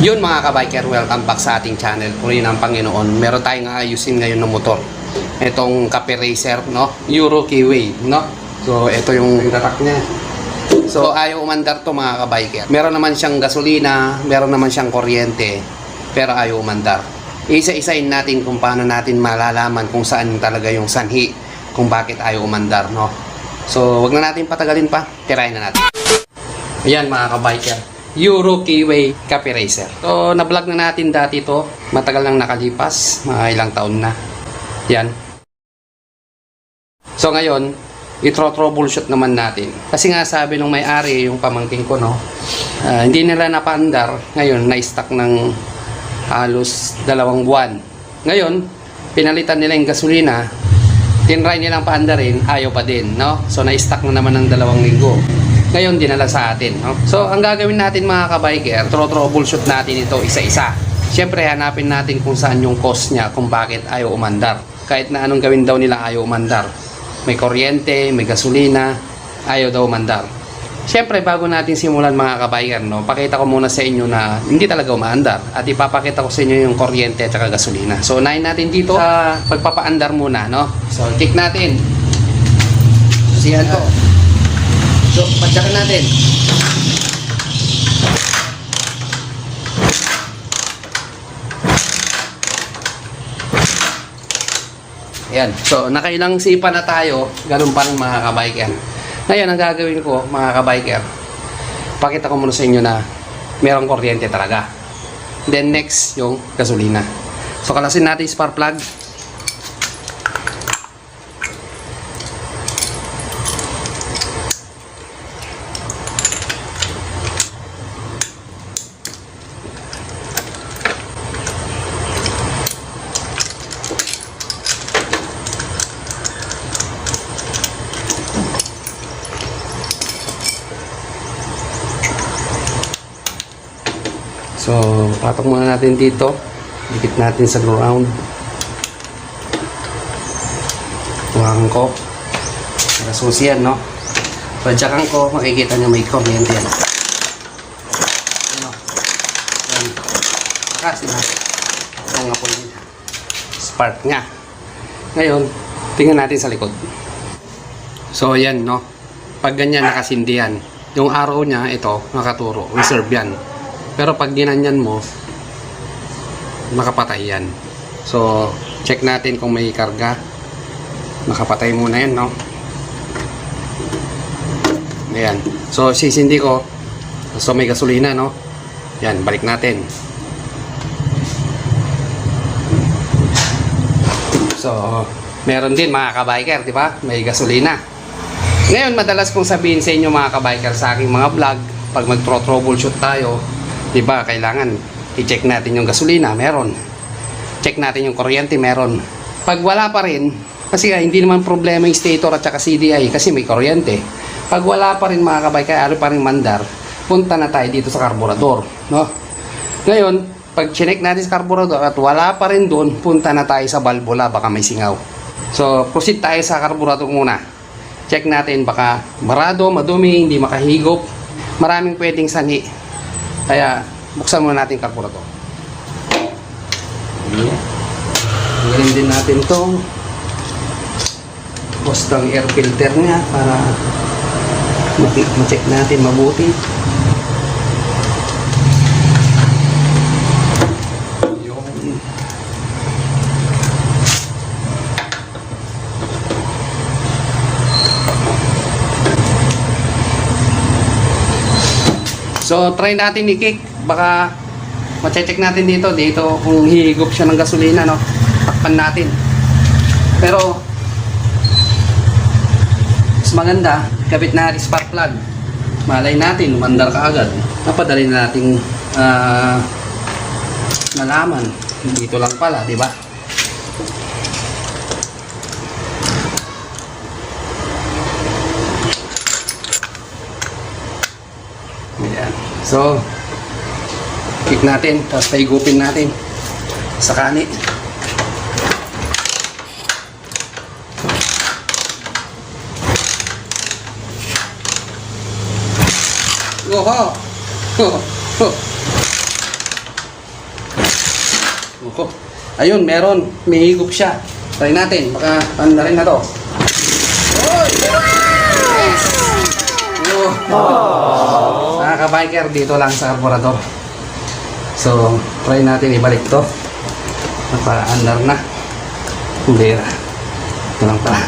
Yun mga kabiker, welcome back sa ating channel. Purihin ang Panginoon. Meron tayong ayusin ngayon ng motor. Itong Cafe Racer, no? Euro Keyway, no? So, ito yung tatak niya. So, ayaw umandar to mga kabiker. Meron naman siyang gasolina, meron naman siyang kuryente, pero ayaw umandar. Isa-isain natin kung paano natin malalaman kung saan talaga yung sanhi, kung bakit ayaw umandar, no? So, wag na natin patagalin pa. Tirahin na natin. Ayan mga kabiker. Euro Keyway Cafe Racer. So, na-vlog na natin dati to. Matagal nang nakalipas. Mga ilang taon na. Yan. So, ngayon, i-troubleshoot naman natin. Kasi nga sabi nung may-ari, yung pamangkin ko, no, hindi nila napaandar. Ngayon, na-stuck ng halos 2 buwan. Ngayon, pinalitan nila yung gasolina. Tinry nilang paandarin, ayaw pa din, no? So, na-stuck na naman ng 2 linggo. Ngayon, dinala sa atin, no? So, ang gagawin natin mga kabiker, troubleshoot natin ito isa-isa. Siyempre, hanapin natin kung saan yung cause niya, kung bakit ayaw umandar. Kahit na anong gawin daw nila, ayaw umandar. May kuryente, may gasolina, ayaw daw umandar. Siyempre, bago natin simulan mga kabiker, no, pakita ko muna sa inyo na hindi talaga umaandar. At ipapakita ko sa inyo yung kuryente at saka gasolina. So, unahin natin dito sa pagpapaandar muna, no? So, kick natin. Susihan to. So, padyakan natin. Ayan. So, nakailang sipa na tayo. Ganun pa rin mga kabiker. Ngayon, ang gagawin ko, mga kabiker, pakita ko muna sa inyo na merong kuryente talaga. Then, next, yung gasolina. So, kalasin natin yung spark plug. So, patok muna natin dito. Dikit natin sa ground. Tuwakan ko. Nakasusi yan, no? Padyakan ko, makikita nyo may kuryente yan. Ano? Yan. Lakas na. Ito nga po yun. Spark nga. Ngayon, tingnan natin sa likod. So, yan, no? Pag ganyan, nakasindi yan. Yung arrow niya, ito, nakaturo. Reserve yan. Pero pag ginanyan mo, nakapatay yan. So, check natin kung may karga. Nakapatay muna yan, no? Ayan. So, sisindi ko. So, may gasolina, no? Yan, balik natin. So, meron din mga kabiker, di ba? May gasolina. Ngayon, madalas kong sabihin sa inyo mga kabiker sa aking mga vlog, pag mag-troubleshoot tayo, diba, kailangan i-check natin yung gasolina, meron. Check natin yung kuryente, meron. Pag wala pa rin, kasi hindi naman problema yung stator at saka CDI kasi may kuryente. Pag wala pa rin mga kabay, kaya pa rin mandar, punta na tayo dito sa karburador, no? Ngayon, pag chinek natin sa karburador at wala pa rin doon, punta na tayo sa valvula, baka may singaw. So, proceed tayo sa karburador muna. Check natin, baka barado, madumi, hindi makahigop. Maraming pwedeng sanhi. Kaya, buksan muna natin yung karburador. Tanggalin din natin itong postang air filter niya para ma-check natin mabuti. So, try natin i-kick. Baka ma-check natin dito. Dito kung hihigop siya ng gasolina, no? Takpan natin. Pero, mas maganda, kapit na spark plug. Malay natin, umandar ka agad. Napadali na nating nalaman. Dito lang pala, di ba? Ayan. So, kick natin, tapos paigupin natin sa kani. Oho! Ko. Ayun, meron. May higop siya. Try natin. Baka ano na rin na to. Oy! Yes! Mga ka-biker, dito lang sa carburetor. So, try natin ibalik to. Napa-under na. Kumbera. Ito lang pala.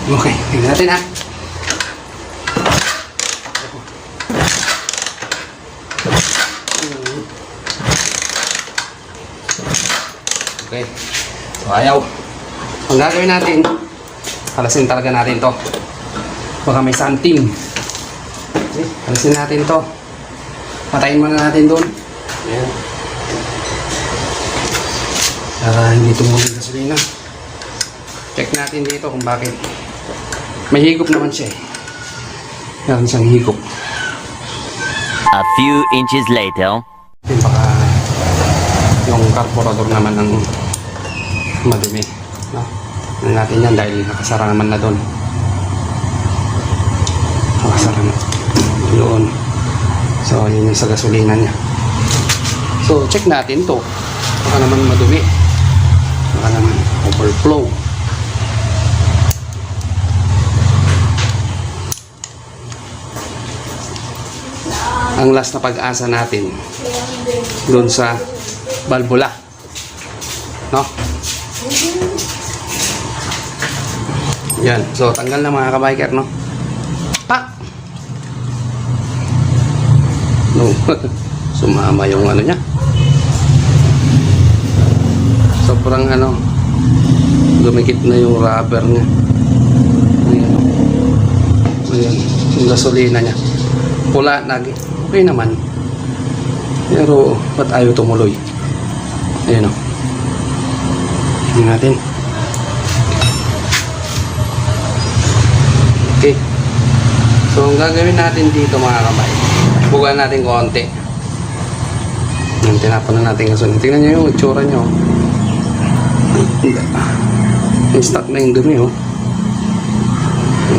Okay, tingnan natin ha. Okay. So, ayaw. Ang gagawin natin, halasin talaga natin to. Baka may something. Okay, halasin natin to. Patayin muna natin doon. Ayan. Para hindi tumuloy yung gasolina. Check natin dito kung bakit. May higop naman siya eh. Meron siyang higop. A few inches later. Baka yung carburetor naman ng madumi. No? Ano natin yan dahil nakasara naman na doon. Nakasara na. Doon. So, yun yung sa gasolina niya. So, check natin to. Baka naman madumi. Baka naman overflow. Ang last na pag-asa natin doon sa balbula. No? Yan. So, tanggal na mga kabiker, no? Pak! No. Sumama yung ano niya. Sobrang ano, lumikit na yung rubber niya. Ayan. Ayan. Yung gasolina niya. Pula, okay naman. Pero, ba't ayaw tumuloy? Ayan o. Tingnan natin. Okay. So, ang gagawin natin dito mga kamay, bugan natin konti. Yung tinapon na natin gasolina. Tingnan nyo yung itsura nyo. Yung stock na yung dumi oh.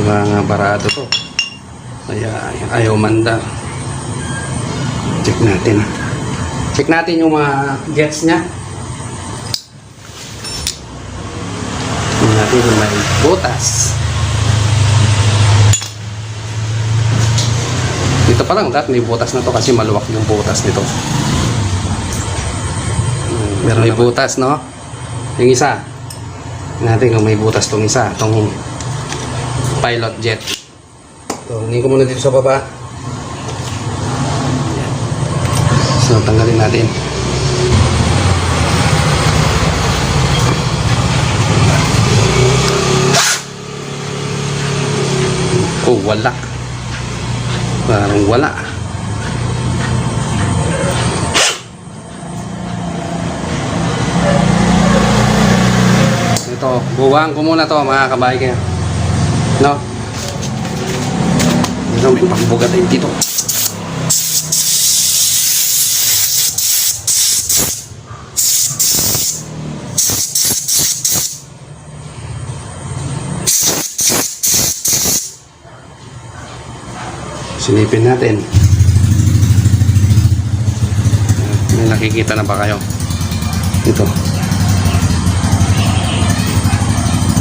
Nga barado to. Kaya ayaw mandar. Check natin. Check natin yung mga gets niya. Check natin kung may butas. Dito pa lang, may butas na to kasi maluwak yung butas nito. Meron may butas, no? Yung isa. Natin kung may butas tong isa. Tong pilot jet. So, hindi ko muna dito sa baba. So, tanggalin natin. Oh, wala. Parang wala. Ito, buwang ko muna to mga kabiker. No? Ito, may pangbugat din dito. Silipin natin. May nakikita na ba kayo? Ito.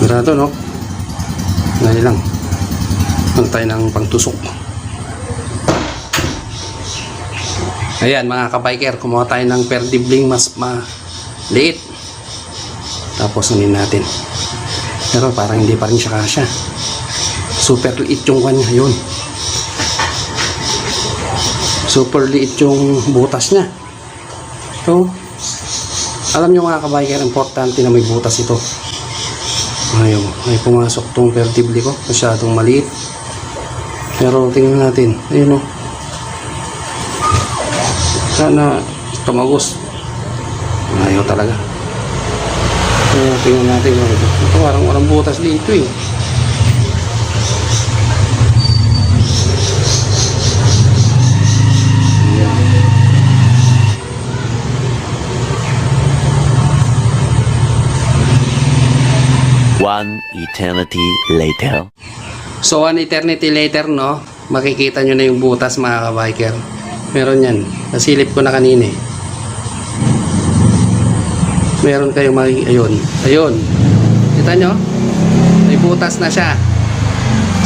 Mirado, no? Ngayon lang. Pantay ng pangtusok. Ayan, mga kabiker, kumuha tayo ng perdibling mas maliit. Tapos namin natin. Pero parang hindi pa rin siya kasya. Super liit yung kanya. Yun. Super liit yung butas niya. So, alam nyo mga kabiker, importante na may butas ito. Ayaw, ay pumasok tong vertibli ko. Masyadong maliit. Pero tingnan natin. Ayun o. Sana tumagos. Ayaw talaga. So, tingnan natin. Ito parang walang butas dito eh. One eternity later. So, one eternity later, no? Makikita nyo na yung butas, mga kabiker. Meron yan. Nasilip ko na kanina eh. meron kayong ayun. Kita nyo? May butas na siya.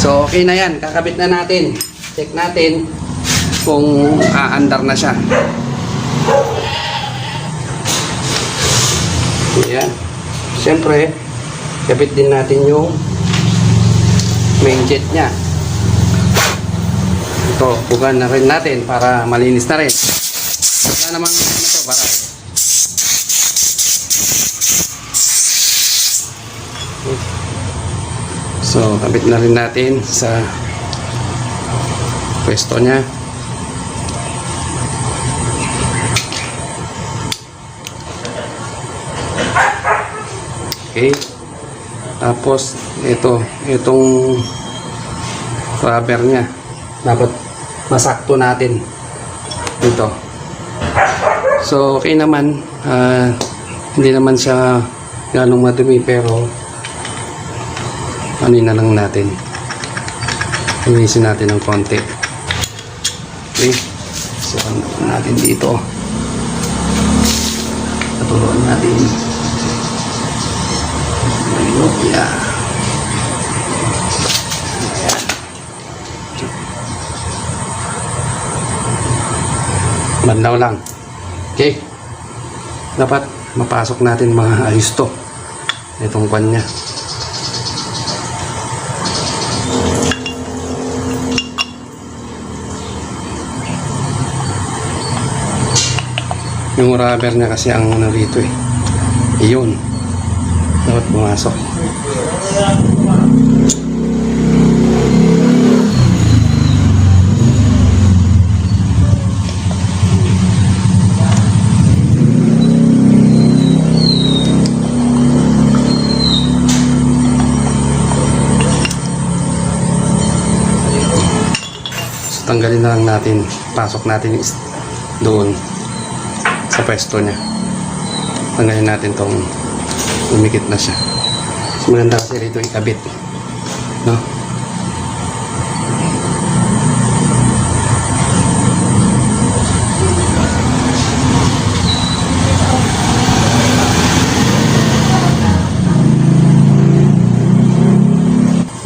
So, okay na yan. Kakabit na natin. Check natin kung aandar na siya. Ayan. Siyempre, kabit din natin yung main jet niya. Ito, bugan na rin natin para malinis na rin. Wala namang ito, baral. So, kabit na rin natin sa pwesto niya. Okay. Tapos, itong rubber niya. Dapat masakto natin ito. So, okay naman. Hindi naman siya ganong madumi, pero ano na lang natin. Linisin natin ng konti. Okay. So, ano natin dito. Patuloan natin. Yeah. Banlaw lang. Okay. Dapat mapasok natin mga ayos to. Itong kwan niya. Yung rubber niya kasi ang ano rito eh. Iyon. Dapat pumasok. So, tanggalin na lang natin. Pasok natin doon sa pwesto niya. Tanggalin natin tong lumikit na siya. So, maganda kasi rito ikabit, no?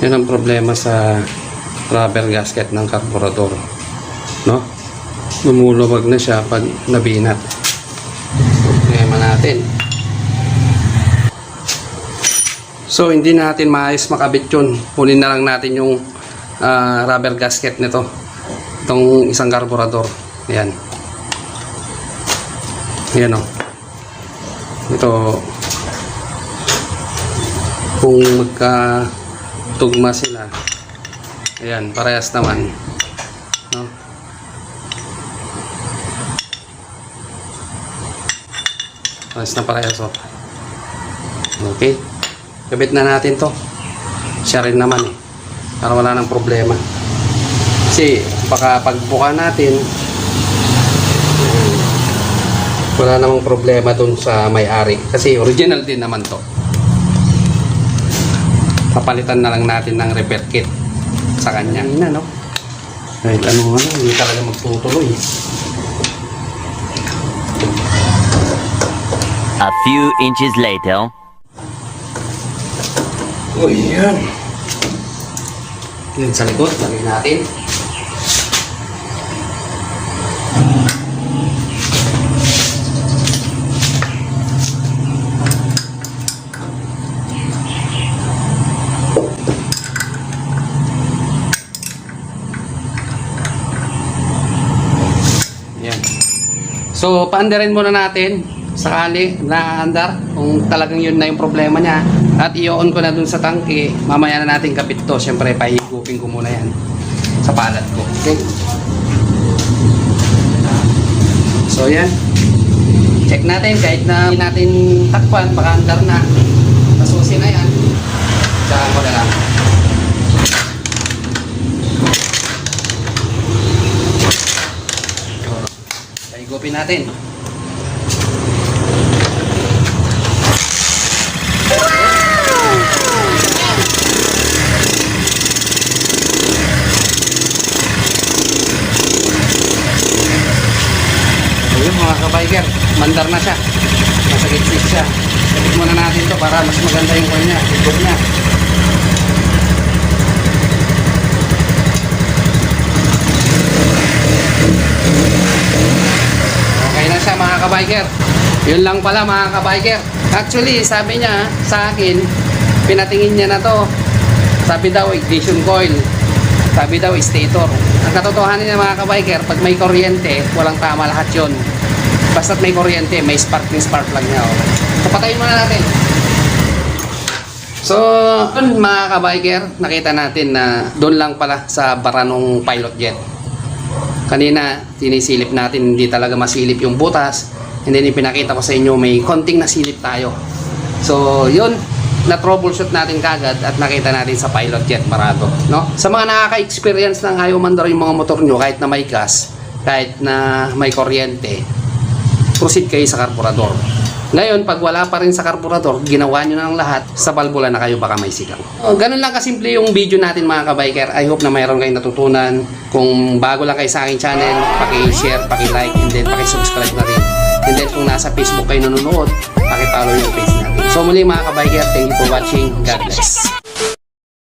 Yan ang problema sa rubber gasket ng carburetor, no? Lumulubag na siya pag nabinat. Problema natin. So, hindi natin maayos makabit yun. Kunin na lang natin yung rubber gasket nito. Itong isang carburetor. Ayan. Ayan o. Ito. Kung magkatugma sila. Ayan, parehas naman. No? Parehas na parehas o. Okay. Kabit na natin to. Siya rin naman eh. Para wala nang problema. Kasi baka pagbuka natin, wala namang problema dun sa may-ari. Kasi original din naman to. Papalitan na lang natin ng repair kit sa kanya. Hindi na, no? Kahit ano, hindi talaga magtutuloy. A few inches later. Oh, yan. Yan sa likod, lagay natin. Yan. So, paandarin muna natin sakali na andar kung talagang yun na yung problema niya. At i-on ko na dun sa tangke. Mamaya na natin kapit to. Siyempre, pahigupin ko muna yan sa palad ko. Okay? So, yan. Check natin. Kahit na hindi natin takpan, baka andar na. Pasusin na yan. Saan ko na lang. Pahigupin natin. Ayun mga kabiker, mandar na siya. Nasa gitsit siya. Sabit muna natin to para mas maganda yung coil niya, ikot niya. Okay na siya mga kabiker. Yun lang pala mga kabiker. Actually, sabi niya sa akin, pinatingin niya na to. Sabi daw, ignition coil. Sabi daw, stator. Ang katotohanan niya mga kabiker, pag may kuryente, walang tama lahat yun. Basta't may kuryente, may spark plug niya. Okay. So, patayin muna natin. So, dun mga kabiker, nakita natin na doon lang pala sa baranong pilot jet. Kanina, tinisilip natin, hindi talaga masilip yung butas. And then, ipinakita ko sa inyo, may konting nasilip tayo. So, yun, na-troubleshoot natin kagad at nakita natin sa pilot jet barado. No? Sa mga nakaka-experience ng ayaw mandar yung mga motor nyo, kahit na may gas, kahit na may kuryente, proceed kayo sa karburador. Ngayon, pag wala pa rin sa karburador, ginawa nyo na ng lahat, sa balbula na kayo baka may sigaw. Ganun lang kasimple yung video natin mga kabiker. I hope na mayroon kayong natutunan. Kung bago lang kayo sa aking channel, paki-share, paki-like, and then paki-subscribe na rin. And then kung nasa Facebook kayo nanonood, paki-follow yung page natin. So muli mga kabiker, thank you for watching. God bless.